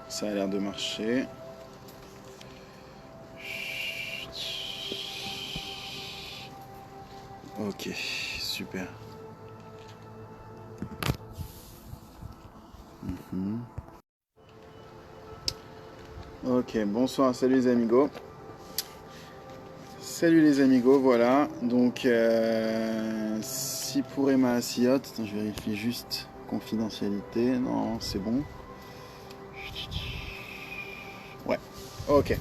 Ça a l'air de marcher. Ok, super. Ok, bonsoir, salut les amigos. Salut les amigos, voilà. Donc, si pour Emma Asiot, attends, je vérifie juste confidentialité. Non, c'est bon. Ouais, ok.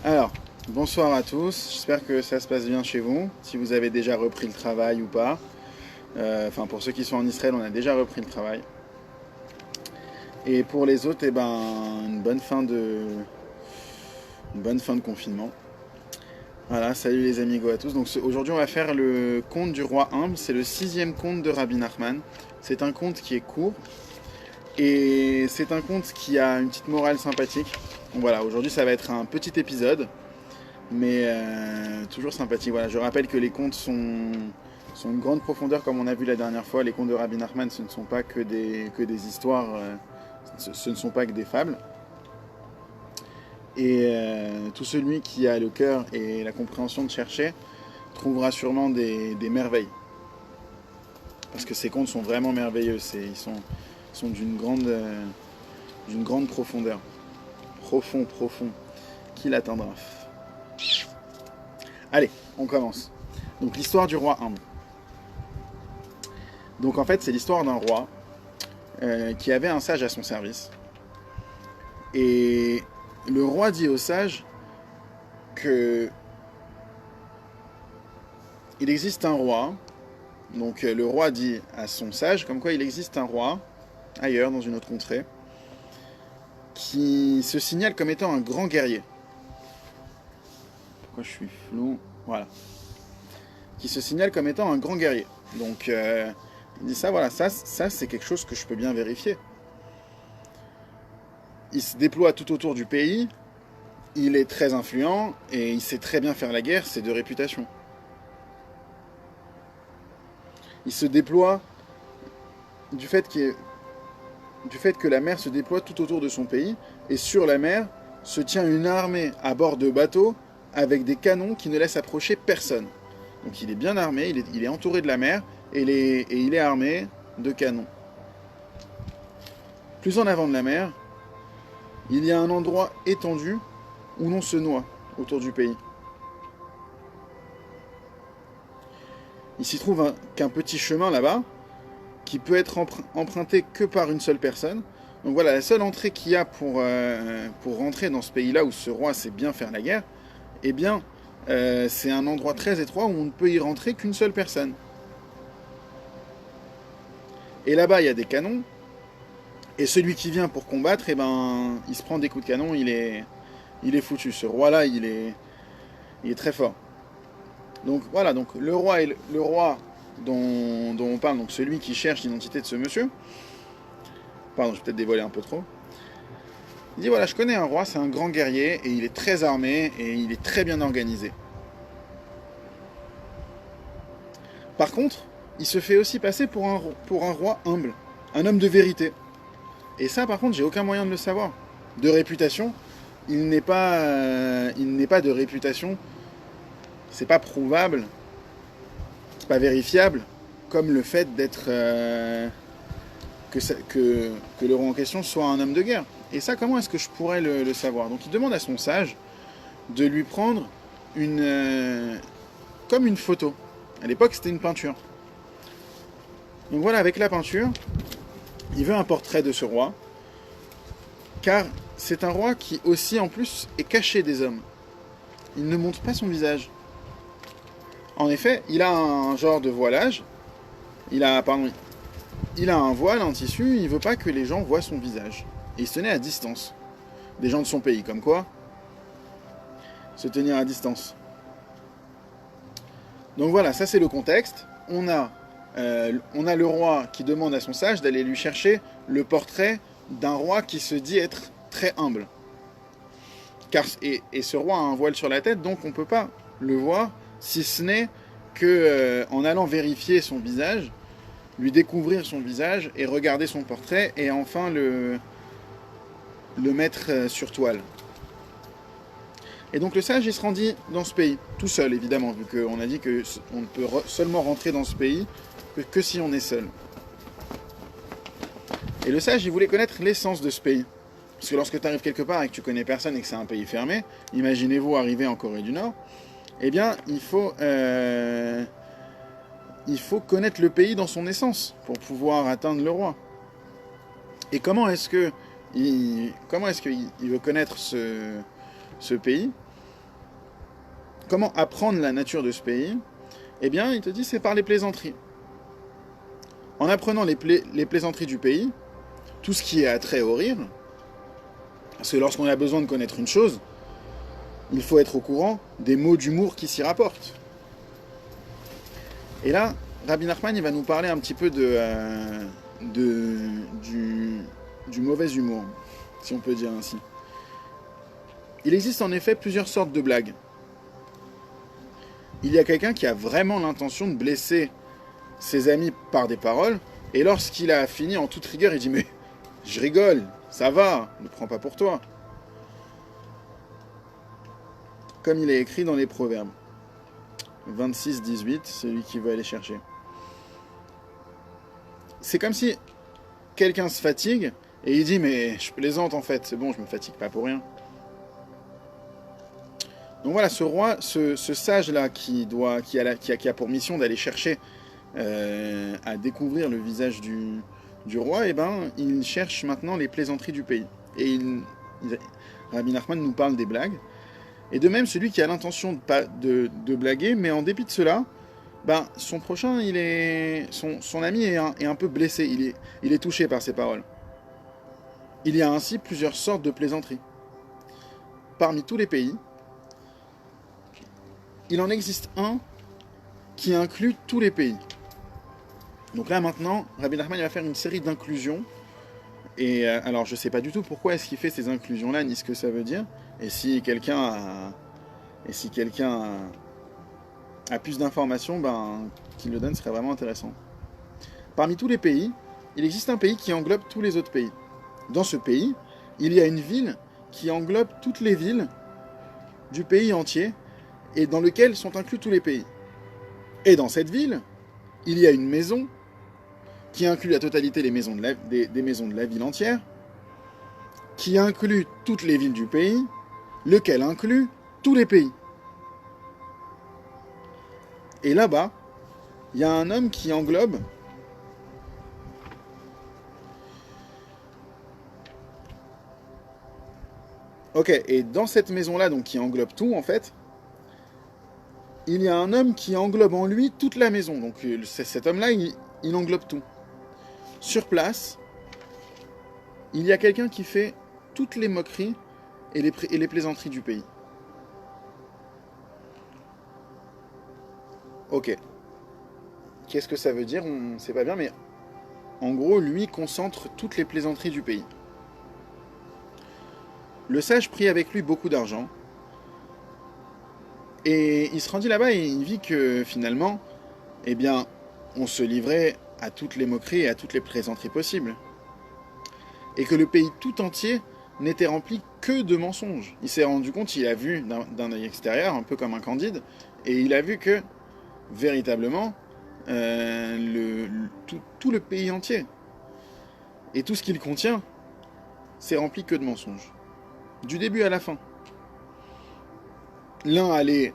Alors, bonsoir à tous. J'espère que ça se passe bien chez vous. Si vous avez déjà repris le travail ou pas. Enfin, pour ceux qui sont en Israël, on a déjà repris le travail. Et pour les autres, eh ben, une bonne fin de confinement. Voilà, salut les amigos à tous. Donc aujourd'hui, on va faire le conte du roi humble. C'est le 6e conte de Rabbi Nachman. C'est un conte qui est court et c'est un conte qui a une petite morale sympathique. Donc voilà, aujourd'hui, ça va être un petit épisode, mais toujours sympathique. Voilà, je rappelle que les contes sont de grande profondeur, comme on a vu la dernière fois. Les contes de Rabbi Nachman, ce ne sont pas que des histoires, ce ne sont pas que des fables. Et tout celui qui a le cœur et la compréhension de chercher trouvera sûrement des merveilles. Parce que ces contes sont vraiment merveilleux. Ils sont d'une grande profondeur. Profond. Qui l'atteindra? Allez, on commence. Donc l'histoire du roi humble. Donc en fait, c'est l'histoire d'un roi qui avait un sage à son service. Et le roi dit au sage que il existe un roi. Donc le roi dit à son sage comme quoi il existe un roi ailleurs dans une autre contrée qui se signale comme étant un grand guerrier. Pourquoi je suis flou? Voilà. Qui se signale comme étant un grand guerrier. Donc il dit ça, voilà, ça c'est quelque chose que je peux bien vérifier. Il se déploie tout autour du pays, il est très influent et il sait très bien faire la guerre, c'est de réputation. Il se déploie du fait que la mer se déploie tout autour de son pays, et sur la mer se tient une armée à bord de bateaux avec des canons qui ne laissent approcher personne. Donc il est bien armé, il est entouré de la mer, et il est armé de canons. Plus en avant de la mer, il y a un endroit étendu où l'on se noie autour du pays. Il s'y trouve qu'un petit chemin là-bas, qui peut être emprunté que par une seule personne. Donc voilà, la seule entrée qu'il y a pour rentrer dans ce pays-là où ce roi sait bien faire la guerre, eh bien, c'est un endroit très étroit où on ne peut y rentrer qu'une seule personne. Et là-bas, il y a des canons, et celui qui vient pour combattre, eh ben, il se prend des coups de canon, il est foutu. Ce roi-là, il est très fort. Donc voilà, donc le roi dont on parle, donc celui qui cherche l'identité de ce monsieur. Pardon, je vais peut-être dévoiler un peu trop. Il dit voilà, je connais un roi, c'est un grand guerrier, et il est très armé, et il est très bien organisé. Par contre, il se fait aussi passer pour un roi humble, un homme de vérité. Et ça, par contre, j'ai aucun moyen de le savoir. De réputation, il n'est pas de réputation, c'est pas prouvable, c'est pas vérifiable, comme le fait d'être que le roi en question soit un homme de guerre. Et ça, comment est-ce que je pourrais le savoir? Donc il demande à son sage de lui prendre comme une photo. À l'époque, c'était une peinture. Donc voilà, avec la peinture, il veut un portrait de ce roi, car c'est un roi qui aussi, en plus, est caché des hommes. Il ne montre pas son visage. En effet, il a un genre de voilage, il a un voile en tissu, il veut pas que les gens voient son visage. Et il se tenait à distance des gens de son pays, comme quoi se tenir à distance. Donc voilà, ça c'est le contexte. On a le roi qui demande à son sage d'aller lui chercher le portrait d'un roi qui se dit être très humble. Et ce roi a un voile sur la tête, donc on ne peut pas le voir, si ce n'est qu'en allant vérifier son visage, lui découvrir son visage et regarder son portrait, et enfin le mettre sur toile. Et donc le sage, il se rendit dans ce pays, tout seul évidemment, vu qu'on a dit qu'on ne peut seulement rentrer dans ce pays que si on est seul. Et le sage, il voulait connaître l'essence de ce pays. Parce que lorsque tu arrives quelque part et que tu connais personne et que c'est un pays fermé, imaginez-vous arriver en Corée du Nord, eh bien, il faut connaître le pays dans son essence pour pouvoir atteindre le roi. Et comment est-ce qu'il veut connaître ce pays? Comment apprendre la nature de ce pays? Eh bien, il te dit, c'est par les plaisanteries. En apprenant les plaisanteries du pays, tout ce qui est attrait au rire, parce que lorsqu'on a besoin de connaître une chose, il faut être au courant des mots d'humour qui s'y rapportent. Et là, Rabbi Nachman, il va nous parler un petit peu du mauvais humour, si on peut dire ainsi. Il existe en effet plusieurs sortes de blagues. Il y a quelqu'un qui a vraiment l'intention de blesser ses amis par des paroles, et lorsqu'il a fini en toute rigueur, il dit « Mais je rigole, ça va, ne prends pas pour toi ». Comme il est écrit dans les Proverbes. 26-18, celui qui veut aller chercher. C'est comme si quelqu'un se fatigue, et il dit « Mais je plaisante en fait, c'est bon, je me fatigue pas pour rien ». Donc voilà, ce roi, ce sage-là qui a pour mission d'aller chercher à découvrir le visage du roi, eh ben, il cherche maintenant les plaisanteries du pays. Et Rabbi Nachman nous parle des blagues. Et de même, celui qui a l'intention de blaguer, mais en dépit de cela, ben, son prochain, son ami est un peu blessé, il est touché par ses paroles. Il y a ainsi plusieurs sortes de plaisanteries. Parmi tous les pays, il en existe un qui inclut tous les pays. Donc là maintenant, Rabbi Nachman va faire une série d'inclusions. Et alors je ne sais pas du tout pourquoi est-ce qu'il fait ces inclusions-là, ni ce que ça veut dire. Et si quelqu'un a plus d'informations, ben, qu'il le donne serait vraiment intéressant. Parmi tous les pays, il existe un pays qui englobe tous les autres pays. Dans ce pays, il y a une ville qui englobe toutes les villes du pays entier, et dans lequel sont inclus tous les pays. Et dans cette ville, il y a une maison qui inclut la totalité des maisons de la ville entière, qui inclut toutes les villes du pays, lequel inclut tous les pays. Et là-bas, il y a un homme qui englobe Ok, et dans cette maison-là, donc qui englobe tout en fait, il y a un homme qui englobe en lui toute la maison. Donc cet homme-là, il englobe tout. Sur place, il y a quelqu'un qui fait toutes les moqueries et les plaisanteries du pays. Ok. Qu'est-ce que ça veut dire? On ne sait pas bien, mais en gros, lui concentre toutes les plaisanteries du pays. Le sage prit avec lui beaucoup d'argent. Et il se rendit là-bas et il vit que finalement, eh bien, on se livrait à toutes les moqueries et à toutes les plaisanteries possibles. Et que le pays tout entier n'était rempli que de mensonges. Il s'est rendu compte, il a vu d'un œil extérieur, un peu comme un Candide, et il a vu que, véritablement, tout le pays entier, et tout ce qu'il contient, c'est rempli que de mensonges. Du début à la fin. L'un allait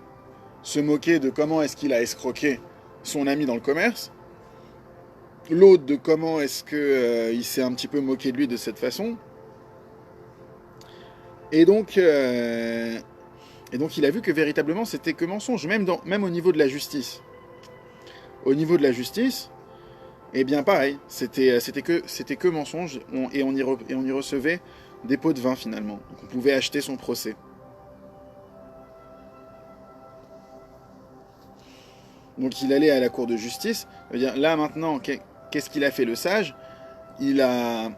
se moquer de comment est-ce qu'il a escroqué son ami dans le commerce. L'autre de comment est-ce qu'il s'est un petit peu moqué de lui de cette façon. Et donc il a vu que véritablement c'était que mensonge, même au niveau de la justice. Au niveau de la justice, eh bien pareil, c'était que mensonge, et on y recevait des pots de vin finalement. Donc on pouvait acheter son procès. Donc il allait à la cour de justice. Ça veut dire, là maintenant, qu'est-ce qu'il a fait le sage? Le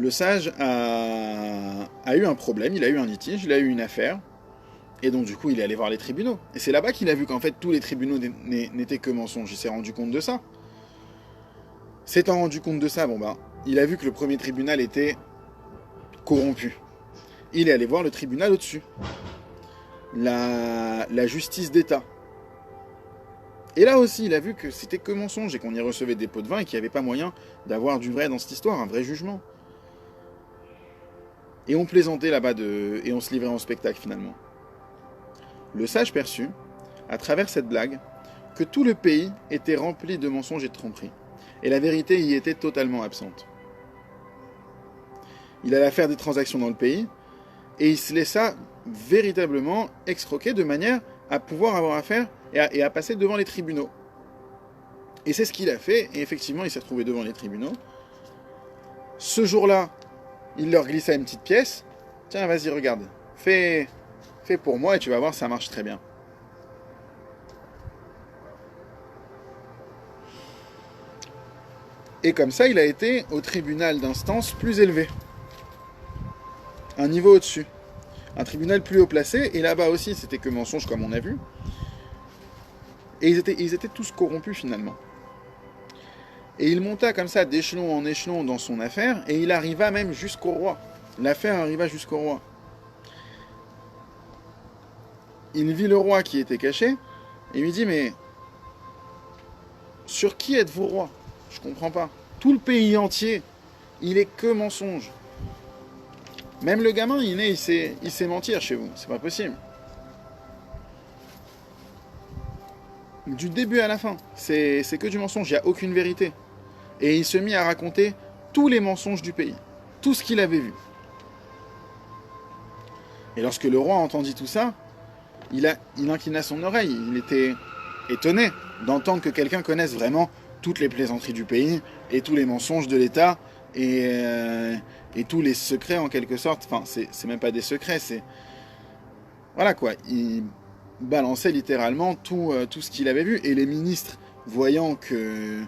sage a eu un problème, il a eu un litige, il a eu une affaire. Et donc du coup il est allé voir les tribunaux. Et c'est là-bas qu'il a vu qu'en fait tous les tribunaux n'étaient que mensonges. Il s'est rendu compte de ça. S'étant rendu compte de ça, il a vu que le premier tribunal était corrompu. Il est allé voir le tribunal au-dessus. La justice d'État. Et là aussi, il a vu que c'était que mensonge et qu'on y recevait des pots de vin et qu'il n'y avait pas moyen d'avoir du vrai dans cette histoire, un vrai jugement. Et on plaisantait là-bas et on se livrait en spectacle finalement. Le sage perçut, à travers cette blague, que tout le pays était rempli de mensonges et de tromperies. Et la vérité y était totalement absente. Il alla faire des transactions dans le pays, et il se laissa véritablement escroquer de manière à pouvoir avoir affaire et à passer devant les tribunaux. Et c'est ce qu'il a fait, et effectivement il s'est retrouvé devant les tribunaux. Ce jour-là, il leur glissa une petite pièce. Tiens, vas-y, regarde, fais pour moi et tu vas voir, ça marche très bien. Et comme ça, il a été au tribunal d'instance plus élevé. Un niveau au-dessus. Un tribunal plus haut placé, et là-bas aussi, c'était que mensonge comme on a vu. Et ils étaient tous corrompus finalement. Et il monta comme ça d'échelon en échelon dans son affaire, et il arriva même jusqu'au roi. L'affaire arriva jusqu'au roi. Il vit le roi qui était caché, et il lui dit, mais sur qui êtes-vous roi? Je comprends pas. Tout le pays entier, il est que mensonge. Même le gamin, il est né, il sait mentir chez vous. C'est pas possible. Du début à la fin, c'est que du mensonge, il n'y a aucune vérité. Et il se mit à raconter tous les mensonges du pays, tout ce qu'il avait vu. Et lorsque le roi entendit tout ça, il inclina son oreille. Il était étonné d'entendre que quelqu'un connaisse vraiment toutes les plaisanteries du pays et tous les mensonges de l'État et tous les secrets en quelque sorte. Enfin, c'est même pas des secrets, c'est... Voilà quoi, il balançait littéralement tout ce qu'il avait vu. Et les ministres, voyant qui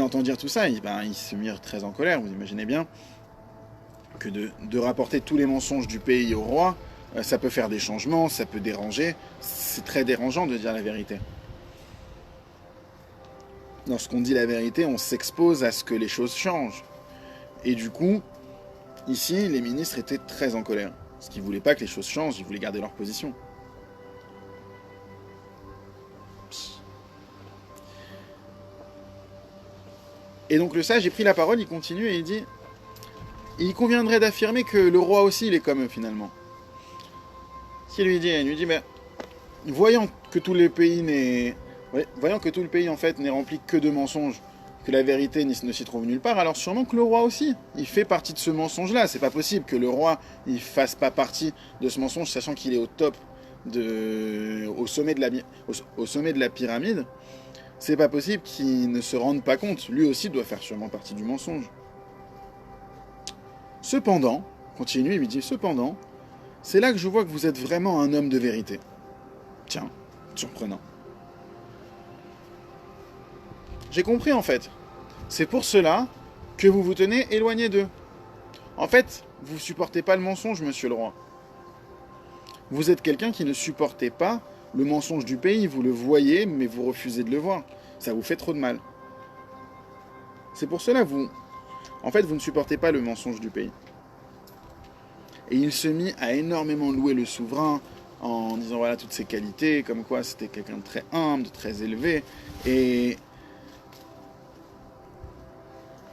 entend dire tout ça, ils se mirent très en colère, vous imaginez bien, que de rapporter tous les mensonges du pays au roi, ça peut faire des changements, ça peut déranger, c'est très dérangeant de dire la vérité. Lorsqu'on dit la vérité, on s'expose à ce que les choses changent. Et du coup, ici, les ministres étaient très en colère, parce qu'ils ne voulaient pas que les choses changent, ils voulaient garder leur position. Et donc le sage, il prit la parole, il continue et il dit, il conviendrait d'affirmer que le roi aussi, il est comme eux finalement. Il lui dit, mais voyant que tout le pays en fait n'est rempli que de mensonges, que la vérité ne s'y trouve nulle part, alors sûrement que le roi aussi, il fait partie de ce mensonge-là. C'est pas possible que le roi, il fasse pas partie de ce mensonge, sachant qu'il est au top, au sommet de la pyramide. C'est pas possible qu'il ne se rende pas compte. Lui aussi doit faire sûrement partie du mensonge. Cependant, continue, il lui dit, cependant, c'est là que je vois que vous êtes vraiment un homme de vérité. Tiens, surprenant. J'ai compris en fait. C'est pour cela que vous vous tenez éloigné d'eux. En fait, vous ne supportez pas le mensonge, monsieur le roi. Vous êtes quelqu'un qui ne supportait pas le mensonge du pays. Vous le voyez, mais vous refusez de le voir. Ça vous fait trop de mal. C'est pour cela que vous ne supportez pas le mensonge du pays. Et il se mit à énormément louer le souverain en disant voilà toutes ses qualités, comme quoi c'était quelqu'un de très humble, de très élevé. Et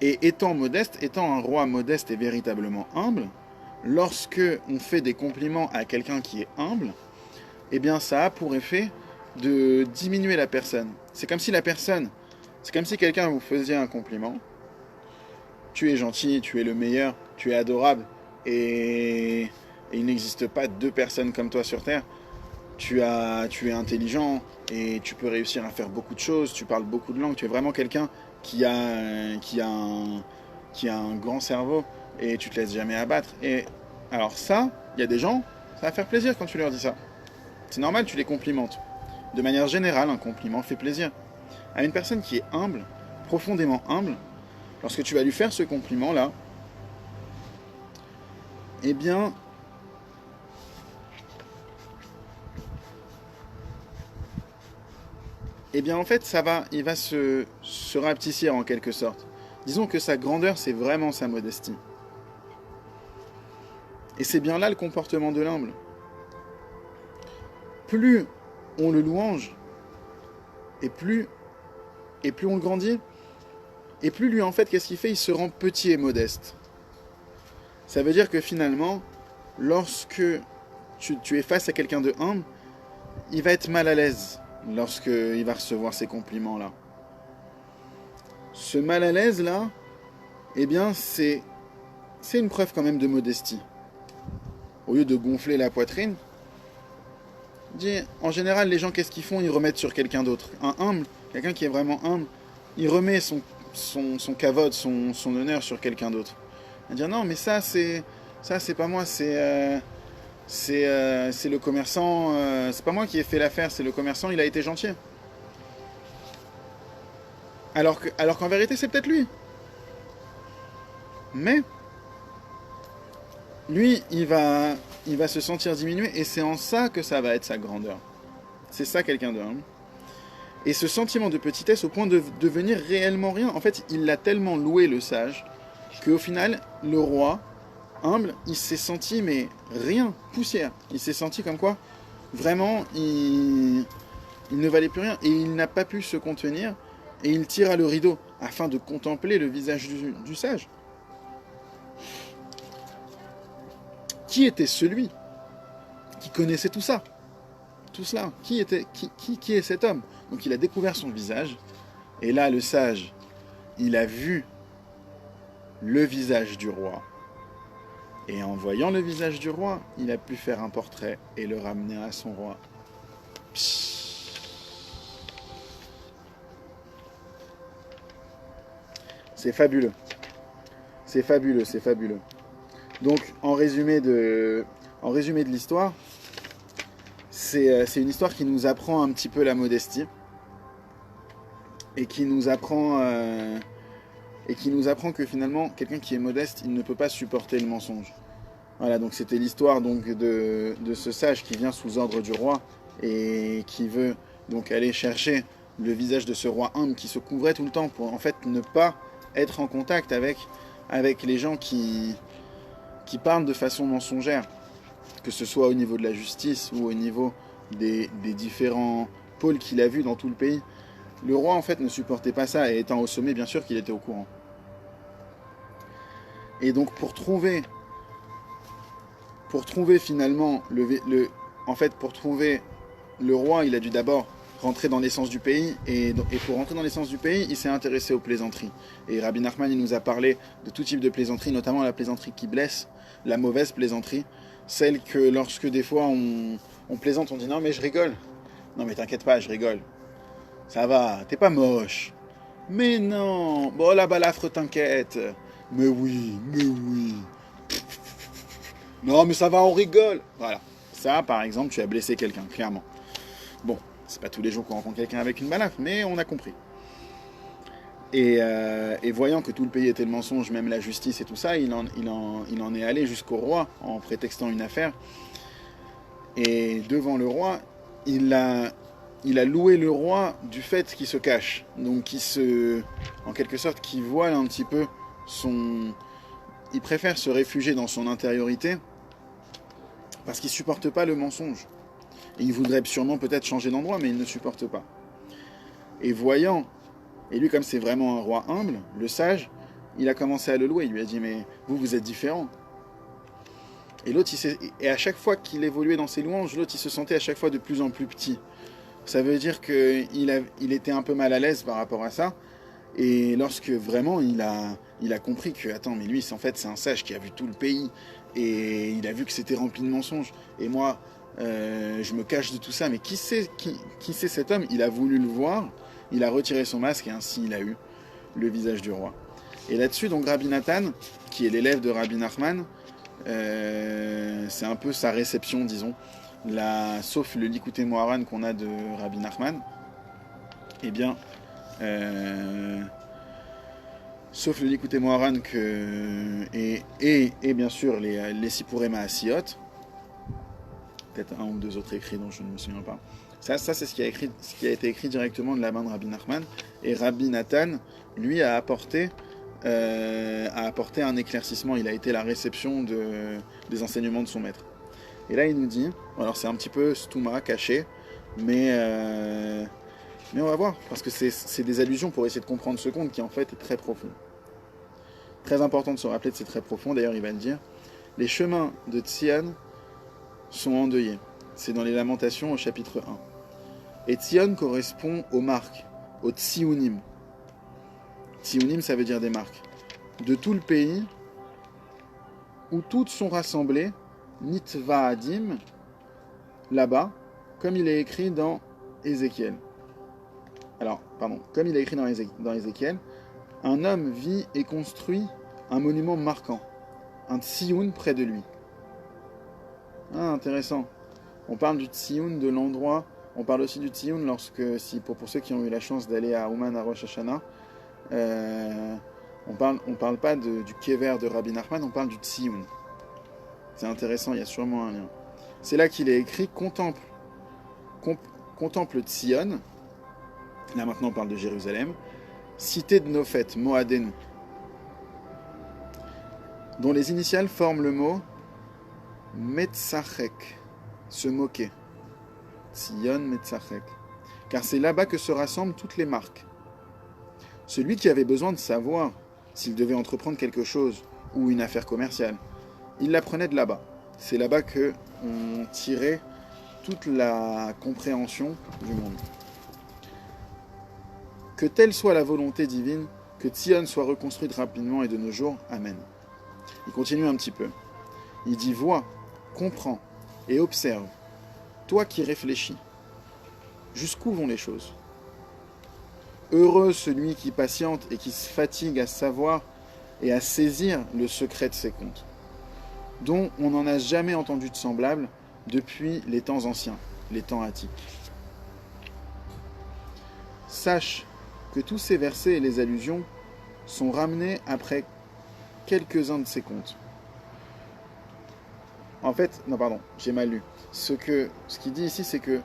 étant un roi modeste et véritablement humble, lorsque on fait des compliments à quelqu'un qui est humble, eh bien ça a pour effet de diminuer la personne. C'est comme si quelqu'un vous faisait un compliment. Tu es gentil, tu es le meilleur, tu es adorable, et il n'existe pas deux personnes comme toi sur Terre. Tu es intelligent et tu peux réussir à faire beaucoup de choses, tu parles beaucoup de langues, tu es vraiment quelqu'un qui a un grand cerveau et tu te laisses jamais abattre. Et alors ça, il y a des gens, ça va faire plaisir quand tu leur dis ça. C'est normal, tu les complimentes. De manière générale, un compliment fait plaisir. À une personne qui est humble, profondément humble, lorsque tu vas lui faire ce compliment-là, eh bien, en fait, il va se rapetissir en quelque sorte. Disons que sa grandeur, c'est vraiment sa modestie. Et c'est bien là le comportement de l'humble. Plus on le louange, et plus on le grandit, et plus lui en fait, qu'est-ce qu'il fait? Il se rend petit et modeste. Ça veut dire que finalement, lorsque tu es face à quelqu'un de humble, il va être mal à l'aise lorsqu'il va recevoir ces compliments-là. Ce mal à l'aise-là, eh bien, c'est une preuve quand même de modestie. Au lieu de gonfler la poitrine, en général, les gens, qu'est-ce qu'ils font? Ils remettent sur quelqu'un d'autre. Un humble, quelqu'un qui est vraiment humble, il remet son kavod, son honneur sur quelqu'un d'autre. Il va dire non, mais ça c'est pas moi, c'est le commerçant, c'est pas moi qui ai fait l'affaire, c'est le commerçant, il a été gentil. Alors qu'en vérité, c'est peut-être lui. Mais lui, il va se sentir diminué, et c'est en ça que ça va être sa grandeur. C'est ça quelqu'un de humble. Et ce sentiment de petitesse au point de devenir réellement rien, en fait, il l'a tellement loué, le sage, qu'au final, le roi, humble, il s'est senti, mais rien, poussière. Il s'est senti comme quoi, vraiment, il ne valait plus rien, et il n'a pas pu se contenir, et il tira le rideau, afin de contempler le visage du sage. Qui était celui qui connaissait tout ça? Tout cela? Qui est cet homme? Donc il a découvert son visage, et là, le sage, il a vu le visage du roi. Et en voyant le visage du roi, il a pu faire un portrait et le ramener à son roi. C'est fabuleux. C'est fabuleux, c'est fabuleux. Donc, en résumé de l'histoire, c'est une histoire qui nous apprend un petit peu la modestie et qui nous apprend que finalement, quelqu'un qui est modeste, il ne peut pas supporter le mensonge. Voilà, donc c'était l'histoire donc de ce sage qui vient sous ordre du roi et qui veut donc aller chercher le visage de ce roi humble qui se couvrait tout le temps pour en fait ne pas être en contact avec les gens qui parlent de façon mensongère, que ce soit au niveau de la justice ou au niveau des différents pôles qu'il a vus dans tout le pays. Le roi en fait ne supportait pas ça, et étant au sommet, bien sûr qu'il était au courant. Et donc pour trouver finalement pour trouver le roi, il a dû d'abord rentrer dans l'essence du pays, et pour rentrer dans l'essence du pays, il s'est intéressé aux plaisanteries. Et Rabbi Nachman, il nous a parlé de tout type de plaisanteries, notamment la plaisanterie qui blesse, la mauvaise plaisanterie, celle que lorsque des fois on plaisante, on dit non mais je rigole. Non mais t'inquiète pas, je rigole. Ça va, t'es pas moche. Mais non, bon la balafre t'inquiète. Mais oui. Non mais ça va, on rigole. Voilà, ça par exemple, tu as blessé quelqu'un, clairement. Bon, c'est pas tous les jours qu'on rencontre quelqu'un avec une balafre, mais on a compris. Et voyant que tout le pays était le mensonge, même la justice et tout ça, il en est allé jusqu'au roi en prétextant une affaire. Et devant le roi, il a loué le roi du fait qu'il se cache. Donc en quelque sorte, qu'il voile un petit peu il préfère se réfugier dans son intériorité parce qu'il supporte pas le mensonge. Et il voudrait sûrement peut-être changer d'endroit, mais il ne supporte pas. Et lui, comme c'est vraiment un roi humble, le sage, il a commencé à le louer. Il lui a dit, mais vous êtes différent. Et l'autre, à chaque fois qu'il évoluait dans ses louanges, l'autre, il se sentait à chaque fois de plus en plus petit. Ça veut dire qu'il était un peu mal à l'aise par rapport à ça. Et lorsque vraiment il a compris que, attends, mais lui, en fait, c'est un sage qui a vu tout le pays. Et il a vu que c'était rempli de mensonges. Et moi, je me cache de tout ça. Mais qui c'est cet homme? Il a voulu le voir. Il a retiré son masque et ainsi il a eu le visage du roi. Et là-dessus, donc Rabbi Nathan, qui est l'élève de Rabbi Nachman, c'est un peu sa réception, disons. Sauf le Likutei Moharan qu'on a de Rabbi Nachman, eh bien, sauf le Likutei Moharan et bien sûr les Sipurei Maasiyot, peut-être un ou deux autres écrits dont je ne me souviens pas. Ça c'est ce qui a été écrit directement de la main de Rabbi Nachman. Et Rabbi Nathan, lui, a apporté a apporté un éclaircissement, il a été la réception des enseignements de son maître. Et là il nous dit, alors c'est un petit peu stouma, caché, mais on va voir, parce que c'est des allusions pour essayer de comprendre ce conte qui en fait est très profond. Très important de se rappeler que c'est très profond, d'ailleurs il va le dire. Les chemins de Tzion sont endeuillés. C'est dans les Lamentations au chapitre 1. Et Tzion correspond aux marques, aux Tsiounim. Tsiounim, ça veut dire des marques. De tout le pays, où toutes sont rassemblées, Nitvaadim, là-bas, comme il est écrit dans Ézéchiel. Alors, pardon, comme il est écrit dans Ézéchiel, un homme vit et construit un monument marquant, un Tsioun près de lui. Ah, intéressant. On parle du Tsioun, de l'endroit. On parle aussi du Tsioun lorsque, pour ceux qui ont eu la chance d'aller à Ouman à Rosh Hashanah, on parle pas du Kever de Rabbi Nachman, on parle du Tsioun. C'est intéressant, il y a sûrement un lien. C'est là qu'il est écrit contemple Tzion. Là maintenant on parle de Jérusalem, cité de Nophet, Moadenu, dont les initiales forment le mot Metzachek, se moquer. Tzion Metzachek. Car c'est là-bas que se rassemblent toutes les marques. Celui qui avait besoin de savoir s'il devait entreprendre quelque chose ou une affaire commerciale, il l'apprenait de là-bas. C'est là-bas qu'on tirait toute la compréhension du monde. Que telle soit la volonté divine, que Tzion soit reconstruite rapidement et de nos jours. Amen. Il continue un petit peu. Il dit, vois, comprends et observe, toi qui réfléchis, jusqu'où vont les choses. Heureux celui qui patiente et qui se fatigue à savoir et à saisir le secret de ces contes, dont on n'en a jamais entendu de semblable depuis les temps anciens, les temps antiques. Sache que tous ces versets et les allusions sont ramenés après quelques-uns de ces contes. En fait, non pardon, j'ai mal lu. Ce qu'il dit ici, c'est que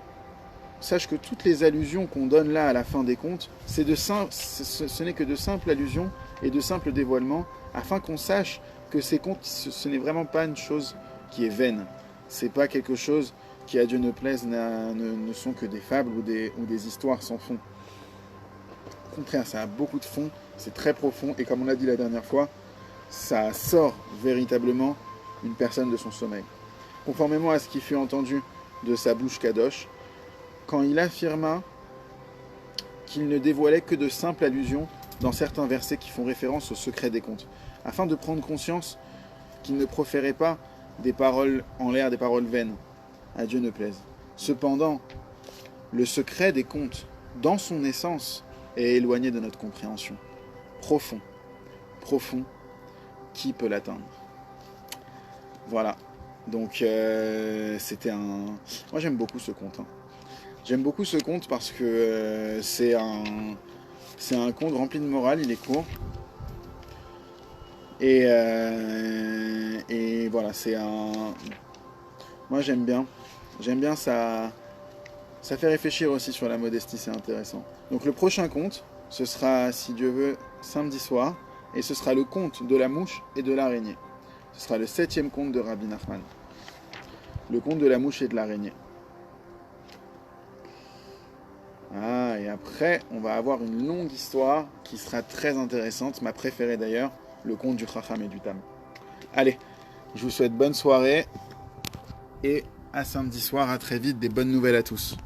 sache que toutes les allusions qu'on donne là à la fin des contes, ce n'est que de simples allusions et de simples dévoilements, afin qu'on sache que ces contes, ce n'est vraiment pas une chose qui est vaine. C'est pas quelque chose qui, à Dieu ne plaise, ne sont que des fables ou des histoires sans fond. Au contraire, ça a beaucoup de fond, c'est très profond, et comme on l'a dit la dernière fois, ça sort véritablement une personne de son sommeil. Conformément à ce qui fut entendu de sa bouche kadosh, quand il affirma qu'il ne dévoilait que de simples allusions dans certains versets qui font référence au secret des contes, afin de prendre conscience qu'il ne proférait pas des paroles en l'air, des paroles vaines, à Dieu ne plaise. Cependant, le secret des contes, dans son essence, est éloigné de notre compréhension. Profond, qui peut l'atteindre? Voilà, donc c'était un... Moi j'aime beaucoup ce conte. J'aime beaucoup ce conte parce que c'est un conte rempli de morale, il est court. Et voilà, c'est un... Moi j'aime bien ça... Ça fait réfléchir aussi sur la modestie, c'est intéressant. Donc le prochain conte, ce sera, si Dieu veut, samedi soir, et ce sera le conte de la mouche et de l'araignée. Ce sera le 7e conte de Rabbi Nachman. Le conte de la mouche et de l'araignée. Ah, et après, on va avoir une longue histoire qui sera très intéressante, ma préférée d'ailleurs, le conte du Chacham et du Tam. Allez, je vous souhaite bonne soirée, et à samedi soir, à très vite, des bonnes nouvelles à tous.